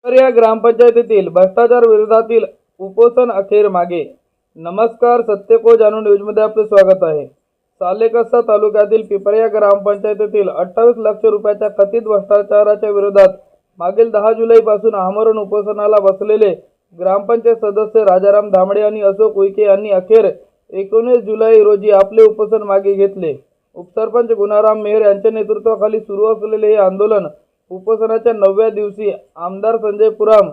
तर या ग्रामपंचायतीतील भ्रष्टाचार विरोधातील उपोषण अखेर मागे। नमस्कार, सत्यको जाणून न्यूजमध्ये आपले स्वागत आहे। सालेकसा तालुक्यातील पिपरिया ग्रामपंचायतीतील 28 लाख रुपयाच्या कथित भ्रष्टाचाराच्या विरोधात मागील 10 जुलैपासून आमरण उपोषणाला बसलेले ग्रामपंचायत सदस्य राजाराम धामडे आणि अशोक उईके यांनी अखेर 19 जुलै रोजी आपले उपोषण मागे घेतले। उपसरपंच गुणाराम मेहर यांच्या नेतृत्वाखाली सुरू असलेले हे आंदोलन उपोषणाच्या 9व्या दिवशी आमदार संजय पुराम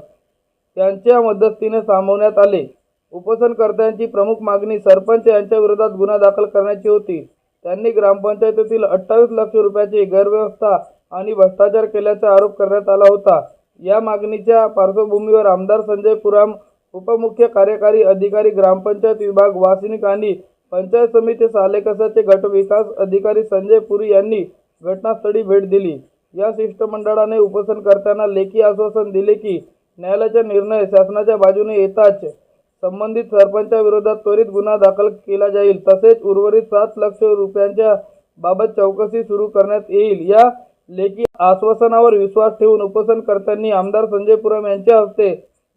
यांच्या मध्यस्थीने थांबवण्यात आले। उपोषणकर्त्यांची प्रमुख मागणी सरपंच यांच्या विरोधात गुन्हा दाखल करण्याची होती। त्यांनी ग्रामपंचायतीतील 28 लाख रुपयाची गैरव्यवस्था आणि भ्रष्टाचार केल्याचा आरोप करण्यात आला होता। या मागणीच्या पार्श्वभूमीवर आमदार संजय पुराम, उपमुख्य कार्यकारी अधिकारी ग्रामपंचायत विभाग वासनिक आणि पंचायत समिती सालेकसाचे गट विकास अधिकारी संजय पुरी यांनी घटनास्थळी भेट दिली। या शिष्टमंडळाने उपोषणकर्त्यांना लेखी आश्वासन दिले की न्यायालयाचा निर्णय शासनाच्या बाजूने येताच संबंधित सरपंचाविरोधात त्वरित गुन्हा दाखल केला जाईल, तसेच उर्वरित 7 लाख रुपयांच्या बाबत चौकशी सुरू करण्यात येईल। या लेखी आश्वासनावर विश्वास ठेवून उपोषणकर्त्यांनी आमदार संजय पुराम यांच्या हस्ते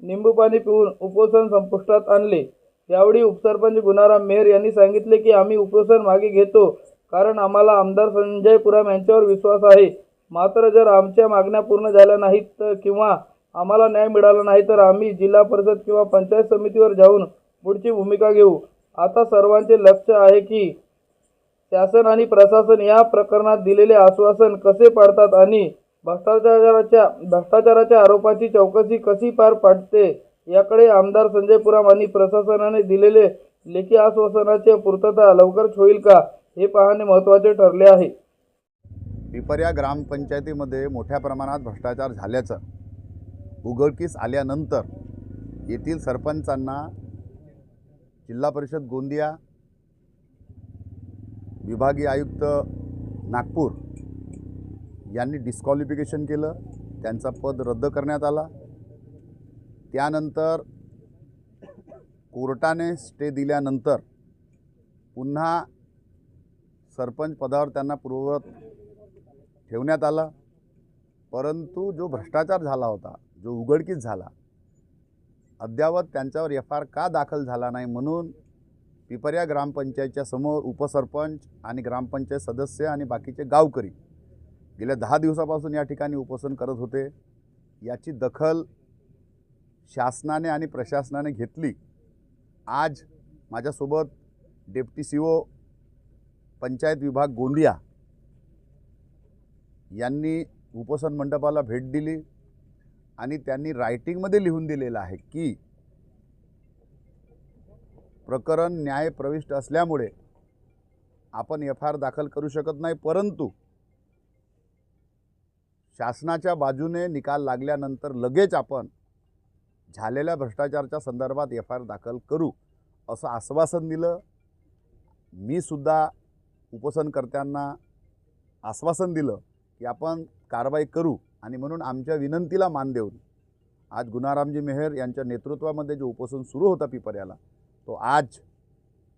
निंबू पाणी पिऊन उपोषण संपुष्टात आणले। यावेळी उपसरपंच गुणाराम मेहर यांनी सांगितले की आम्ही उपोषण मागे घेतो कारण आम्हाला आमदार संजय पुराम यांच्यावर विश्वास आहे। मात्र जर आमच्या मागण्या पूर्ण झाल्या नाहीत किंवा आम्हाला न्याय मिळाला नाही तर आम्ही जिल्हा परिषद किंवा पंचायत समितीवर जाऊन पुढची भूमिका घेऊ। आता सर्वांचे लक्ष आहे की शासन आणि प्रशासन या प्रकरणात दिलेले आश्वासन कसे पाळतात आणि भ्रष्टाचाराच्या आरोपाची चौकशी कशी पार पाडते याकडे आमदार संजय पुराम आणि प्रशासनाने दिलेले लेखी आश्वासनाची पूर्तता लवकरच होईल का हे पाहणे महत्त्वाचे ठरले आहे। पिपरिया ग्रामपंचायतीमध्ये मोठ्या प्रमाणात भ्रष्टाचार झाल्याचं उघडकीस आल्यानंतर येथील सरपंचांना जिल्हा परिषद गोंदिया, विभागीय आयुक्त नागपूर यांनी डिस्क्वालिफिकेशन केलं, त्यांचा पद रद्द करण्यात आला। त्यानंतर कोर्टाने स्टे दिल्यानंतर पुन्हा सरपंच पदावर त्यांना पूर्ववत ठेवण्यात आला। परंतु जो भ्रष्टाचार झाला होता, जो उघडकीस झाला, अद्यावत त्यांच्यावर FIR का दाखल झाला नाही म्हणून पिपरिया ग्रामपंचायतच्या समोर उपसरपंच आणि ग्रामपंचायत सदस्य आणि बाकीचे गावकरी गेल्या 10 दिवसापासून या ठिकाणी उपोषण करत होते। याची दखल शासनाने आणि प्रशासनाने घेतली। आज माझ्यासोबत डेप्टी CO पंचायत विभाग गोंदिया यांनी उपोषण मंडपाला भेट दिली आणि त्यांनी रायटिंगमध्ये लिहून दिलेलं आहे की प्रकरण न्याय प्रविष्ट असल्यामुळे आपण FIR दाखल करू शकत नाही, परंतु शासनाच्या बाजूने निकाल लागल्यानंतर लगेच आपण झालेल्या भ्रष्टाचाराच्या संदर्भात FIR दाखल करू असं आश्वासन दिलं। मी सुद्धा उपोषणकर्त्यांना आश्वासन दिलं की आपण कारवाई करू आणि म्हणून आमच्या विनंतीला मान देऊन आज गुणारामजी मेहर यांच्या नेतृत्वामध्ये जो उपोषण सुरू होता पिपरियाला, तो आज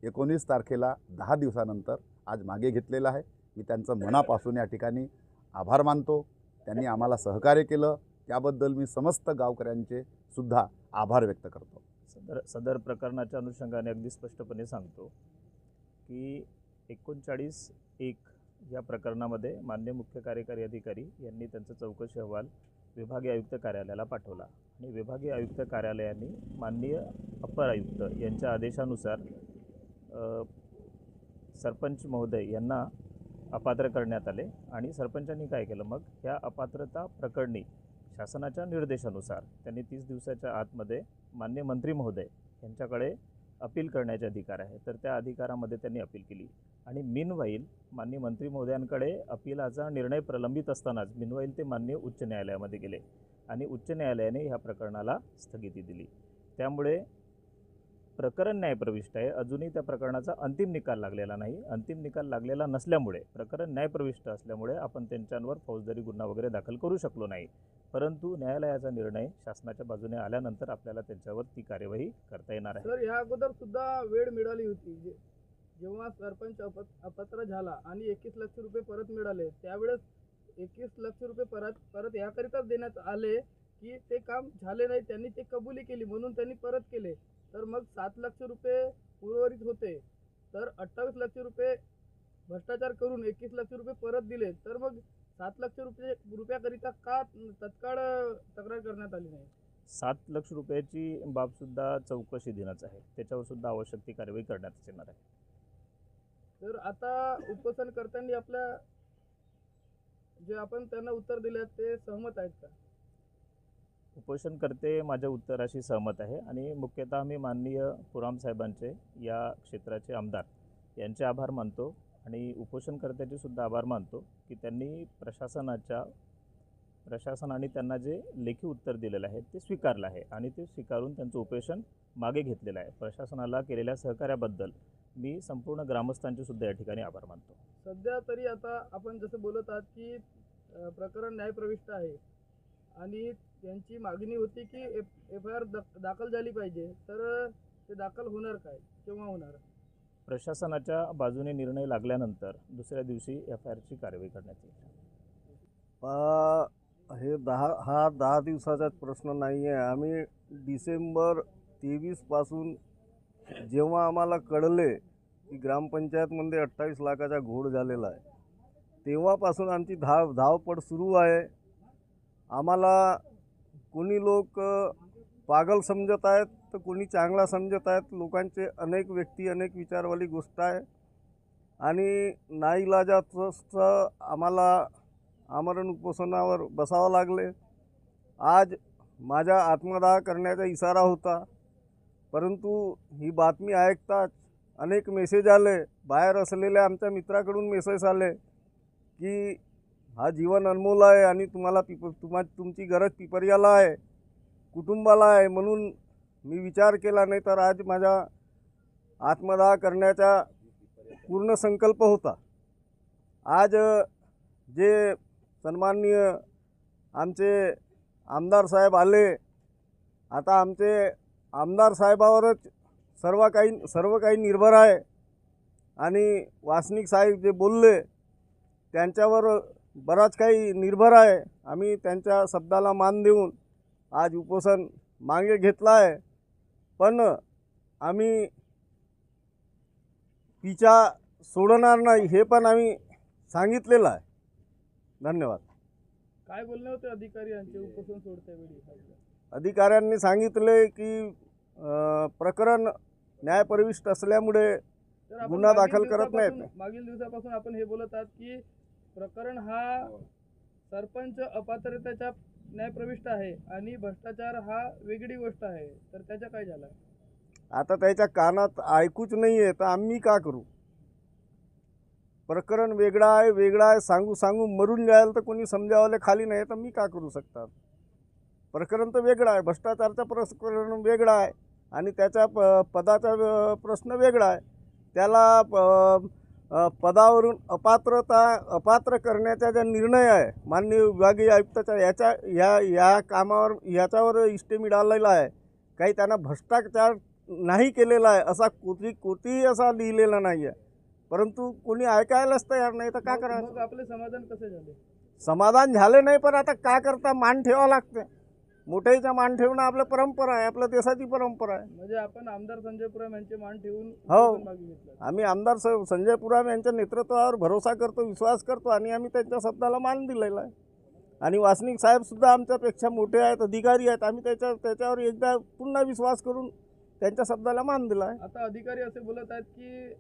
19 तारखेला 10 दिवसानंतर आज मागे घेतलेला आहे। मी त्यांचं मनापासून या ठिकाणी आभार मानतो। त्यांनी आम्हाला सहकार्य केलं, त्याबद्दल मी समस्त गावकऱ्यांचे सुद्धा आभार व्यक्त करतो। सदर प्रकरणाच्या अनुषंगाने अगदी स्पष्टपणे सांगतो की 39(1) या प्रकरणामध्ये माननीय मुख्य कार्यकारी अधिकारी यांनी त्यांचा चौकशी अहवाल विभागीय आयुक्त कार्यालयाला पाठवला आणि विभागीय आयुक्त कार्यालयाने माननीय अपर आयुक्त यांच्या आदेशानुसार सरपंच महोदय यांना अपात्र करण्यात आले आणि सरपंचांनी काय केलं, मग ह्या अपात्रता प्रकरणी शासनाच्या निर्देशानुसार त्यांनी 30 दिवसाच्या आतमध्ये माननीय मंत्री महोदय यांच्याकडे अपील करण्याचे अधिकार आहे, तर त्या अधिकारामध्ये त्यांनी अपील केली आणि मीनवाईल माननीय मंत्री महोदयांकडे अपीलाचा निर्णय प्रलंबित असतानाच मीनवाईल ते माननीय उच्च न्यायालयामध्ये गेले आणि उच्च न्यायालयाने ह्या प्रकरणाला स्थगिती दिली। त्यामुळे प्रकरण न्यायप्रविष्ट आहे, अजूनही त्या प्रकरणाचा अंतिम निकाल लागलेला नाही। अंतिम निकाल लागलेला नसल्यामुळे प्रकरण न्यायप्रविष्ट असल्यामुळे आपण त्यांच्यावर फौजदारी गुन्हा वगैरे दाखल करू शकलो नाही, परंतु न्यायालयाचा निर्णय शासनाच्या बाजूने आल्यानंतर आपल्याला त्यांच्यावर ती कार्यवाही करता येणार आहे। सर, या अगोदर सुद्धा वेळ मिळाली होती जेव्हा सरपंच अपात्र झाला आणि 21 लाख रुपये परत मिळाले, त्यावेळेस 21 लाख रुपये परत याकरिताच देण्यात आले की ते काम झाले नाही, त्यांनी ते कबुली केली म्हणून त्यांनी परत केले. तर मग 7 लाख रुपये उर्वरित होते, तर 28 लाख रुपये भ्रष्टाचार करून 21 लाख रुपये परत दिले. तर मग 7 लाख रुपयाकरिता का तत्काळ तक्रार करण्यात आली नाही? 7 लाख रुपयाची बाबसुद्धा चौकशी दिनाच आहे, त्याच्यावर सुद्धा आवश्यक ती कारवाई करण्यात येणार आहे. तर आता उपोषणकर्त्यांनी आपल्या जे आपण त्यांना उत्तर दिले ते सहमत आहेत का? उपोषणकर्ते माझ्या उत्तराशी सहमत आहे आणि मुख्यतः मी माननीय पुराम साहेबांचे, या क्षेत्राचे आमदार यांचे आभार मानतो आणि उपोषणकर्त्याचे सुद्धा आभार मानतो की त्यांनी प्रशासनाने त्यांना जे लेखी उत्तर दिलेलं आहे ते स्वीकारलं आहे आणि ते स्वीकारून त्यांचं उपोषण मागे घेतलेलं आहे. प्रशासनाला केलेल्या सहकार्याबद्दल मी संपूर्ण ग्रामस्थांचे सुद्धा या ठिकाणी आभार मानतो. सध्या तरी आता आपण जसं बोलत आहात की प्रकरण न्यायप्रविष्ट आहे आणि त्यांची मागणी होती की FIR दाखल झाली पाहिजे. तर ते दाखल होणार काय, केव्हा होणार? प्रशासनाच्या बाजूने निर्णय लागल्यानंतर दुसऱ्या दिवशी FIRची कारवाई करण्यात येईल. हे 10 दिवसाचाच प्रश्न नाही आहे. आम्ही डिसेंबर 23 पासून जेव्हा आम्हाला कळले की ग्रामपंचायतमध्ये 28 लाखाचा घोळ झालेला आहे, तेव्हापासून आमची धावपळ सुरू आहे. आम्हाला कोणी लोक पागल समजत आहेत तर कोणी चांगला समजत आहेत. लोकांचे अनेक व्यक्ती अनेक विचारवाली गोष्ट आहे आणि नाईलाजाचं आम्हाला आमरण उपोषणावर बसावं लागले. आज माझा आत्मदाह करण्याचा इशारा होता, परंतु ही बातमी ऐकताच अनेक मेसेज आले. बाहेर असलेल्या आमच्या मित्राकडून मेसेज आले की हा जीवन अनमोल आहे आणि तुम्हाला तुमची गरज पिपरियाला आहे, कुटुंबाला आहे. म्हणून मी विचार केला, नाही तर आज माझा आत्मदाह करण्याचा पूर्ण संकल्प होता. आज जे सन्माननीय आमचे आमदार साहेब आले, आता आमचे आमदार साहेबावरच सर्व काही निर्भर आहे आणि वासनिक साहेब जे बोलले त्यांच्यावर बराच काही निर्भर आहे. आम्ही त्यांच्या शब्दाला मान देऊन आज उपोषण मागे घेतला आहे, पण आम्ही पिछा सोडणार नाही हे पण आम्ही सांगितलेलं आहे. धन्यवाद. काय बोलणे होते अधिकारी यांचे उपोषण सोडतेवेळी? अधिकाऱ्यांनी सांगितले की प्रकरण न्यायप्रविष्ट असल्यामुळे तर आपण गुन्हा दाखल करत नाहीत. मागील दिवसापासून आपण हे बोलत आहात की प्रकरण हा सरपंच अपात्रतेच्या न्यायप्रविष्ट आहे आणि भ्रष्टाचार हा वेगळी गोष्ट आहे. तर त्याचं काय झालं? आता त्याच्या कानात ऐकूच नाही आहे तर आम्ही का करू? प्रकरण वेगळा आहे सांगू मरून जायला तर कोणी समजावले खाली नाही तर मी का करू शकतात? प्रकरण तर वेगळं आहे, भ्रष्टाचारचा प्रकरण वेगळा आहे आणि त्याच्या पदाचा प्रश्न वेगळा आहे. त्याला पदावरून अपात्र करण्याचा जो निर्णय आहे माननीय विभागीय आयुक्ताचा, याच्यावर इष्टे मिळालेला आहे. काही त्यांना भ्रष्टाचार नाही केलेला आहे असा कोणतीही असा लिहिलेला नाही आहे, परंतु कोणी ऐकायलाच तयार नाही तर का करायचं? मग आपले समाधान कसे झाले? समाधान झाले नाही, पण आता का करता, मान ठेवावं लागते. मोठ्याचा मान ठेवणं आपलं परंपरा आहे, आपल्या देशाची परंपरा आहे. म्हणजे आपण आमदार संजय पुराम यांचे मान ठेवून हो. उपोषण मागे घेतलं. आम्ही आमदार संजय पुराम यांच्या नेतृत्वावर भरोसा करतो, विश्वास करतो आणि आम्ही त्यांच्या शब्दाला मान दिलेला आहे. आणि वासनिक साहेबसुद्धा आमच्यापेक्षा मोठे आहेत, अधिकारी आहेत. आम्ही त्याच्यावर एकदा पुन्हा विश्वास करून त्यांच्या शब्दाला मान दिला आहे. आता अधिकारी असे बोलत आहेत की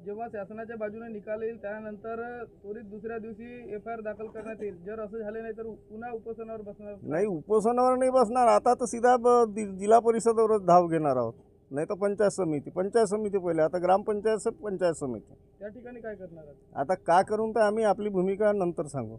जेव्हा शासनाच्या बाजूने निकाल येईल त्यानंतर त्वरित दुसऱ्या दिवशी FIR दाखल करण्यात येईल. जर असं झाले नाही तर पुन्हा उपोषणावर बसणार? नाही, उपोषणावर नाही बसणार. आता तर सीधा जिल्हा परिषदेवरच धाव घेणार आहोत, नाही तर पंचायत समिती पहिले, आता ग्रामपंचायत पंचायत समिती. त्या ठिकाणी काय करणार आहात? आता का करून तर आम्ही आपली भूमिका नंतर सांगू.